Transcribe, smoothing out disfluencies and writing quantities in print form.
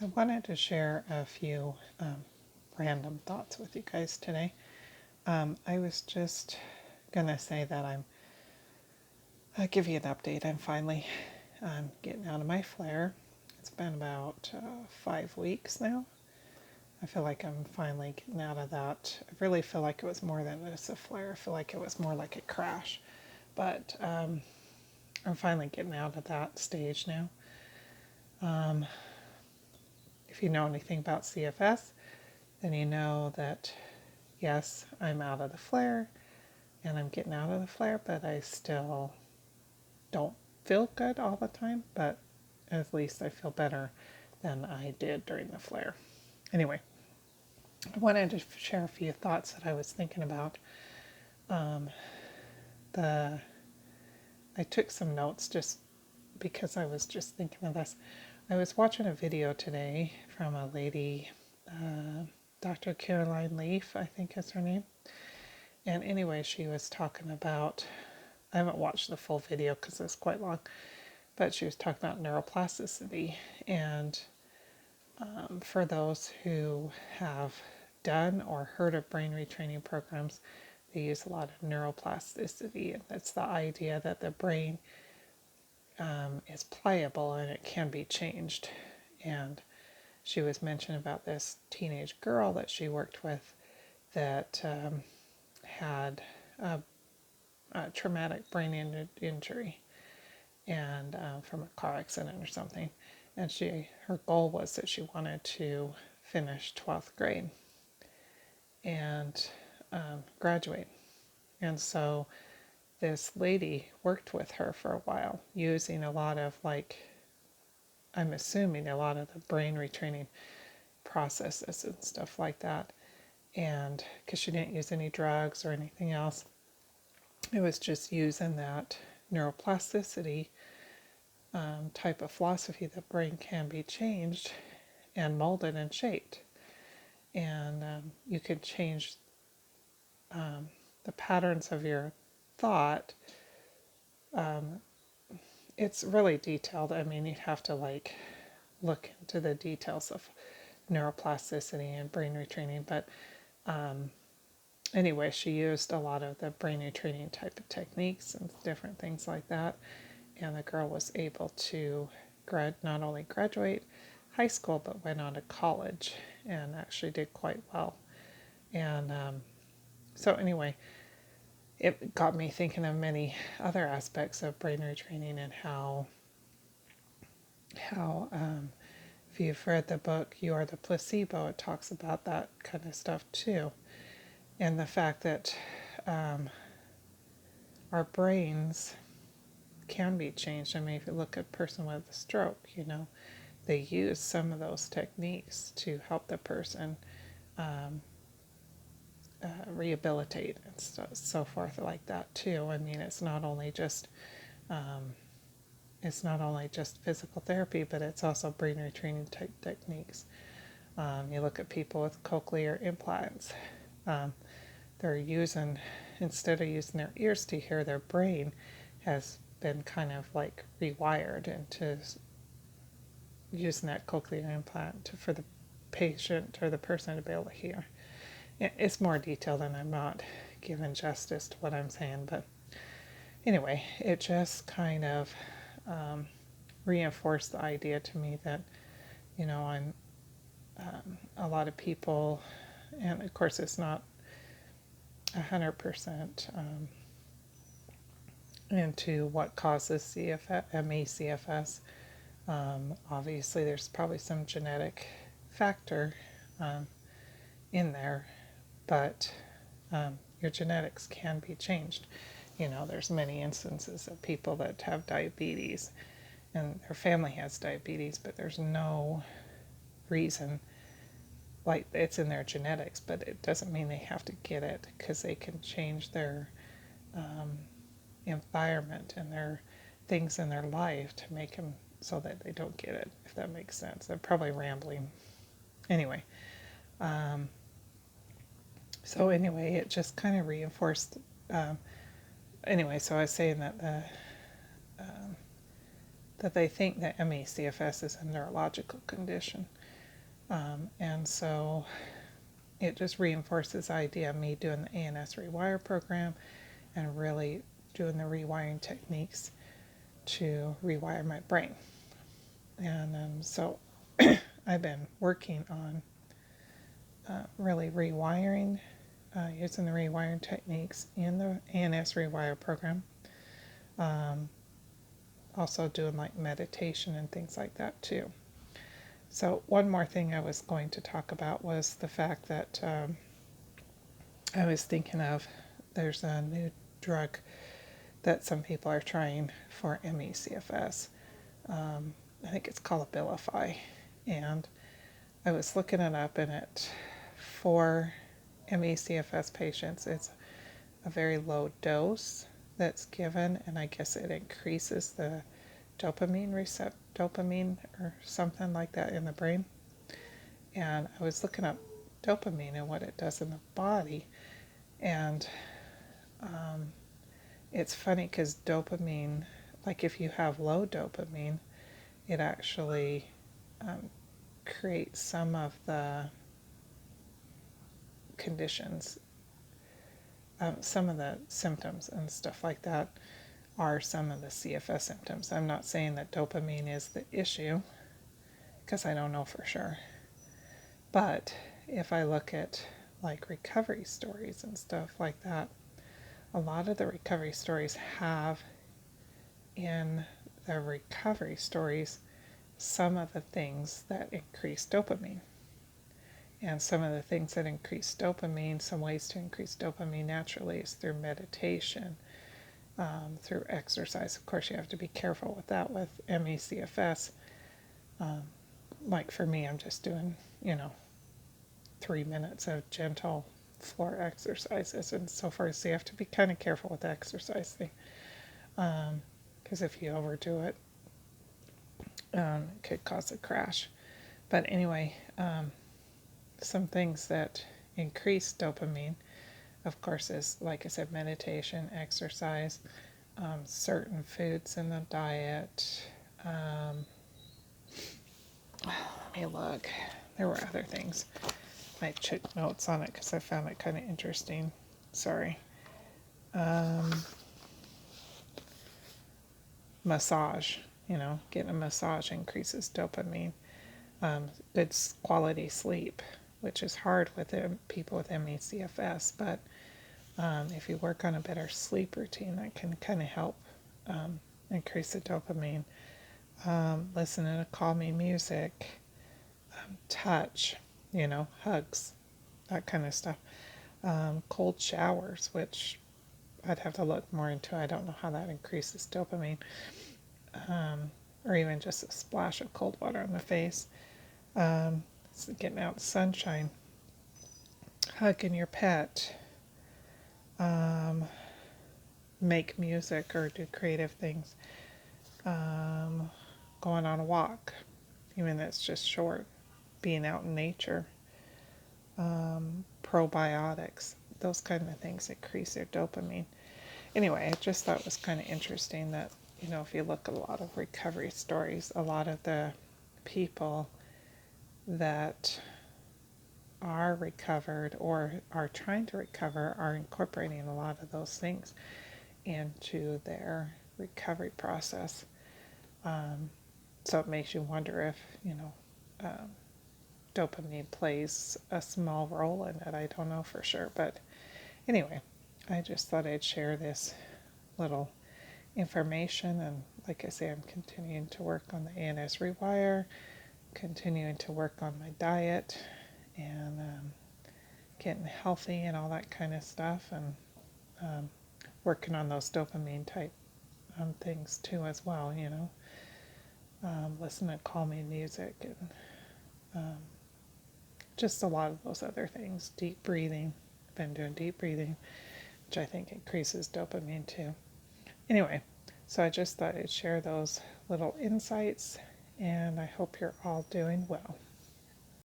I wanted to share a few random thoughts with you guys today. I was just going to say that I'll give you an update. I'm finally getting out of my flare. It's been about 5 weeks now. I feel like I'm finally getting out of that. I really feel like it was more than just a flare. I feel like it was more like a crash. But I'm finally getting out of that stage now. If you know anything about CFS, then you know that yes, I'm out of the flare and I'm getting out of the flare, but I still don't feel good all the time, but at least I feel better than I did during the flare. Anyway, I wanted to share a few thoughts that I was thinking about. The I took some notes just because I was just thinking of this. I was watching a video today from a lady, Dr. Caroline Leaf, I think is her name. And anyway, she was talking about, I haven't watched the full video because it's quite long, but she was talking about neuroplasticity. And for those who have done or heard of brain retraining programs, they use a lot of neuroplasticity. And that's the idea that the brain is pliable and it can be changed. And she was mentioning about this teenage girl that she worked with that had a traumatic brain injury and from a car accident or something. And her goal was that she wanted to finish 12th grade and graduate. And so this lady worked with her for a while using a lot of I'm assuming a lot of the brain retraining processes and stuff like that. And because she didn't use any drugs or anything else, it was just using that neuroplasticity type of philosophy that brain can be changed and molded and shaped. And you can change the patterns of your thought. It's really detailed. I mean, you'd have to look into the details of neuroplasticity and brain retraining. But anyway, she used a lot of the brain retraining type of techniques and different things like that. And the girl was able to not only graduate high school, but went on to college and actually did quite well. And so anyway, it got me thinking of many other aspects of brain retraining and how if you've read the book You Are the Placebo, it talks about that kind of stuff too. And the fact that our brains can be changed. I mean, if you look at a person with a stroke, they use some of those techniques to help the person rehabilitate and so forth like that too. I mean, it's not only just physical therapy, but it's also brain retraining type techniques. You look at people with cochlear implants. They're using, instead of using their ears to hear, their brain has been kind of rewired into using that cochlear implant for the patient or the person to be able to hear. It's more detailed and I'm not giving justice to what I'm saying, but anyway, it just kind of reinforced the idea to me that, I'm a lot of people, and of course it's not 100% into what causes CFS, obviously there's probably some genetic factor in there, but your genetics can be changed. There's many instances of people that have diabetes and their family has diabetes, but there's no reason, it's in their genetics, but it doesn't mean they have to get it, because they can change their environment and their things in their life to make them so that they don't get it, if that makes sense. I'm probably rambling. Anyway, so anyway, it just kind of reinforced. So I was saying that that they think that ME/CFS is a neurological condition, And so it just reinforces the idea of me doing the ANS Rewire program and really doing the rewiring techniques to rewire my brain. And so I've been working on really rewiring, using the rewiring techniques in the ANS Rewire program. Also doing like meditation and things like that too. So one more thing I was going to talk about was the fact that I was thinking of there's a new drug that some people are trying for ME/CFS. I think it's called Abilify, and I was looking it up, and it for ME/CFS patients, it's a very low dose that's given, and I guess it increases the dopamine or something like that in the brain. And I was looking up dopamine and what it does in the body, and it's funny because dopamine, like if you have low dopamine, it actually creates some of the conditions, some of the symptoms and stuff like that are some of the CFS symptoms. I'm not saying that dopamine is the issue because I don't know for sure. But if I look at like recovery stories and stuff like that, a lot of the recovery stories have in the recovery stories some of the things that increase dopamine. And some of the things that increase dopamine, some ways to increase dopamine naturally is through meditation, through exercise. Of course, you have to be careful with that with ME/CFS. Like for me, I'm just doing, 3 minutes of gentle floor exercises and so forth. So you have to be kind of careful with the exercise thing. Because if you overdo it, it could cause a crash. But anyway, some things that increase dopamine, of course, is, like I said, meditation, exercise, certain foods in the diet. Let me look. There were other things. I took notes on it because I found it kind of interesting. Sorry. Massage. Getting a massage increases dopamine. Good quality sleep, which is hard with people with ME/CFS, but if you work on a better sleep routine, that can kind of help increase the dopamine. Listening to calming music, touch, hugs, that kind of stuff. Cold showers, which I'd have to look more into. I don't know how that increases dopamine. Or even just a splash of cold water on the face. Getting out sunshine, hugging your pet, make music or do creative things, going on a walk, even if it's just short, being out in nature, probiotics, those kind of things increase their dopamine. Anyway, I just thought it was kind of interesting that, if you look at a lot of recovery stories, a lot of the people that are recovered or are trying to recover are incorporating a lot of those things into their recovery process. So it makes you wonder if, dopamine plays a small role in it. I don't know for sure. But anyway, I just thought I'd share this little information. And like I say, I'm continuing to work on the ANS Rewire, continuing to work on my diet and getting healthy and all that kind of stuff, and working on those dopamine type things too as well, listening to calming music and just a lot of those other things. Deep breathing. I've been doing deep breathing, which I think increases dopamine too. Anyway, so I just thought I'd share those little insights, and I hope you're all doing well.